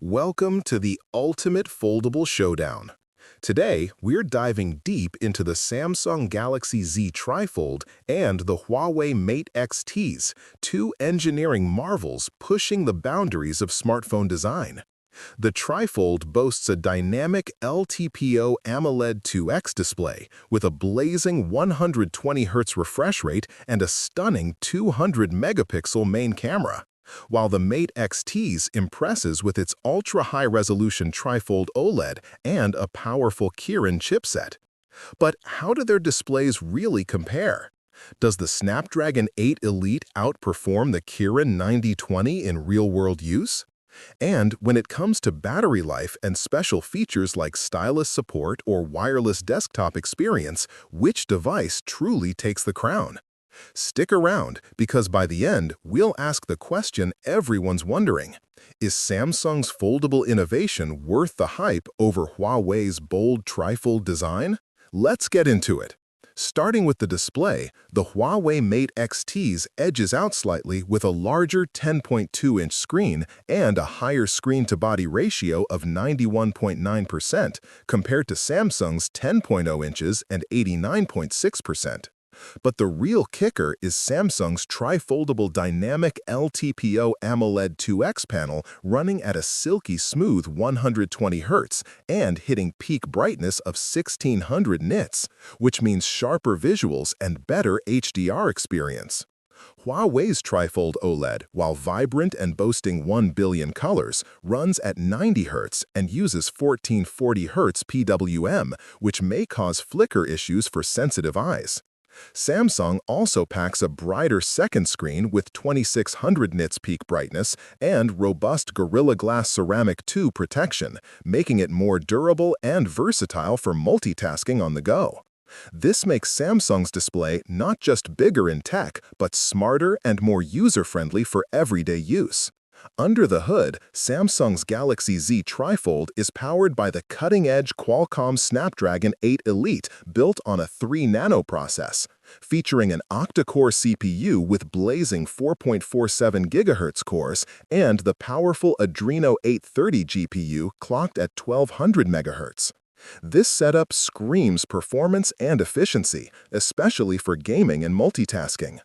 Welcome to the ultimate foldable showdown. Today, we're diving deep into the Samsung Galaxy Z TriFold and the Huawei Mate XTs, two engineering marvels pushing the boundaries of smartphone design. The TriFold boasts a dynamic LTPO AMOLED 2X display with a blazing 120Hz refresh rate and a stunning 200-megapixel main camera, while the Mate XTs impresses with its ultra-high-resolution TriFold OLED and a powerful Kirin chipset. But how do their displays really compare? Does the Snapdragon 8 Elite outperform the Kirin 9020 in real-world use? And when it comes to battery life and special features like stylus support or wireless desktop experience, which device truly takes the crown? Stick around, because by the end, we'll ask the question everyone's wondering. Is Samsung's foldable innovation worth the hype over Huawei's bold trifold design? Let's get into it. Starting with the display, the Huawei Mate XTs edges out slightly with a larger 10.2-inch screen and a higher screen-to-body ratio of 91.9% compared to Samsung's 10.0 inches and 89.6%. But the real kicker is Samsung's tri-foldable dynamic LTPO AMOLED 2X panel running at a silky smooth 120 Hz and hitting peak brightness of 1600 nits, which means sharper visuals and better HDR experience. Huawei's TriFold OLED, while vibrant and boasting 1 billion colors, runs at 90 Hz and uses 1440 Hz PWM, which may cause flicker issues for sensitive eyes. Samsung also packs a brighter second screen with 2600 nits peak brightness and robust Gorilla Glass Ceramic 2 protection, making it more durable and versatile for multitasking on the go. This makes Samsung's display not just bigger in tech, but smarter and more user-friendly for everyday use. Under the hood, Samsung's Galaxy Z TriFold is powered by the cutting-edge Qualcomm Snapdragon 8 Elite built on a 3-nano process, featuring an octa-core CPU with blazing 4.47 GHz cores and the powerful Adreno 830 GPU clocked at 1200 MHz. This setup screams performance and efficiency, especially for gaming and multitasking.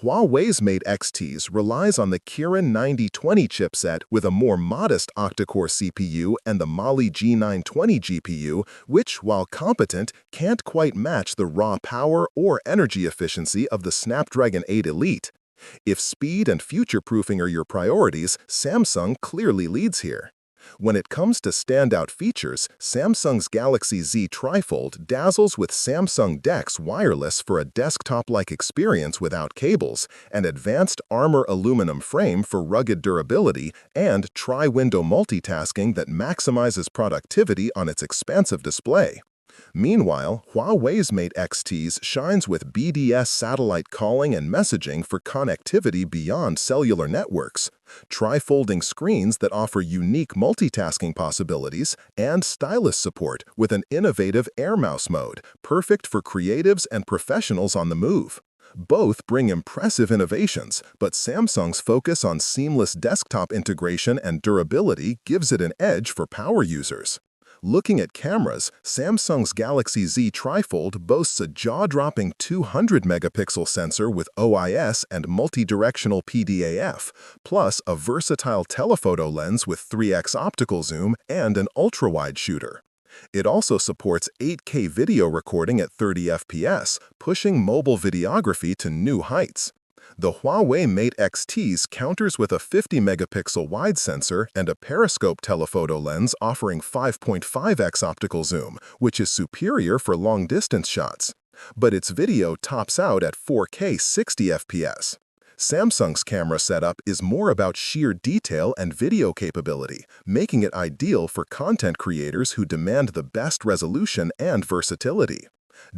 Huawei's Mate XTs relies on the Kirin 9020 chipset with a more modest octa-core CPU and the Mali G920 GPU, which, while competent, can't quite match the raw power or energy efficiency of the Snapdragon 8 Elite. If speed and future-proofing are your priorities, Samsung clearly leads here. When it comes to standout features, Samsung's Galaxy Z TriFold dazzles with Samsung DeX wireless for a desktop-like experience without cables, an advanced armor aluminum frame for rugged durability, and tri-window multitasking that maximizes productivity on its expansive display. Meanwhile, Huawei's Mate XTs shines with BDS satellite calling and messaging for connectivity beyond cellular networks, tri-folding screens that offer unique multitasking possibilities, and stylus support with an innovative Air Mouse mode, perfect for creatives and professionals on the move. Both bring impressive innovations, but Samsung's focus on seamless desktop integration and durability gives it an edge for power users. Looking at cameras, Samsung's Galaxy Z TriFold boasts a jaw-dropping 200-megapixel sensor with OIS and multi-directional PDAF, plus a versatile telephoto lens with 3x optical zoom and an ultra-wide shooter. It also supports 8K video recording at 30 FPS, pushing mobile videography to new heights. The Huawei Mate XTs counters with a 50-megapixel wide sensor and a periscope telephoto lens offering 5.5x optical zoom, which is superior for long-distance shots. But its video tops out at 4K 60 FPS. Samsung's camera setup is more about sheer detail and video capability, making it ideal for content creators who demand the best resolution and versatility.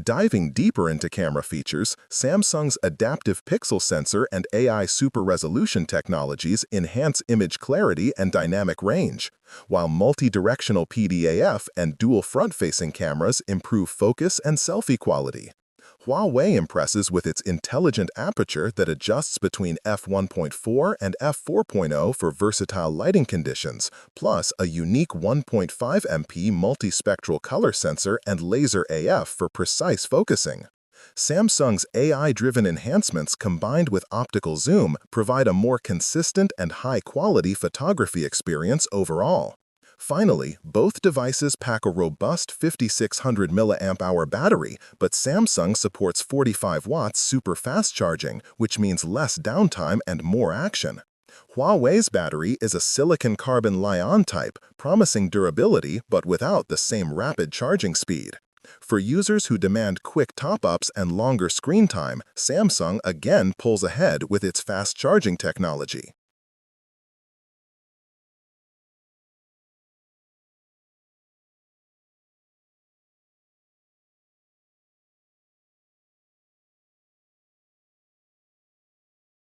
Diving deeper into camera features, Samsung's adaptive pixel sensor and AI super resolution technologies enhance image clarity and dynamic range, while multi-directional PDAF and dual front-facing cameras improve focus and selfie quality. Huawei impresses with its intelligent aperture that adjusts between f1.4 and f4.0 for versatile lighting conditions, plus a unique 1.5 MP multispectral color sensor and laser AF for precise focusing. Samsung's AI-driven enhancements combined with optical zoom provide a more consistent and high-quality photography experience overall. Finally, both devices pack a robust 5600 mAh battery, but Samsung supports 45 watts super fast charging, which means less downtime and more action. Huawei's battery is a silicon-carbon Li-ion type, promising durability but without the same rapid charging speed. For users who demand quick top-ups and longer screen time, Samsung again pulls ahead with its fast charging technology.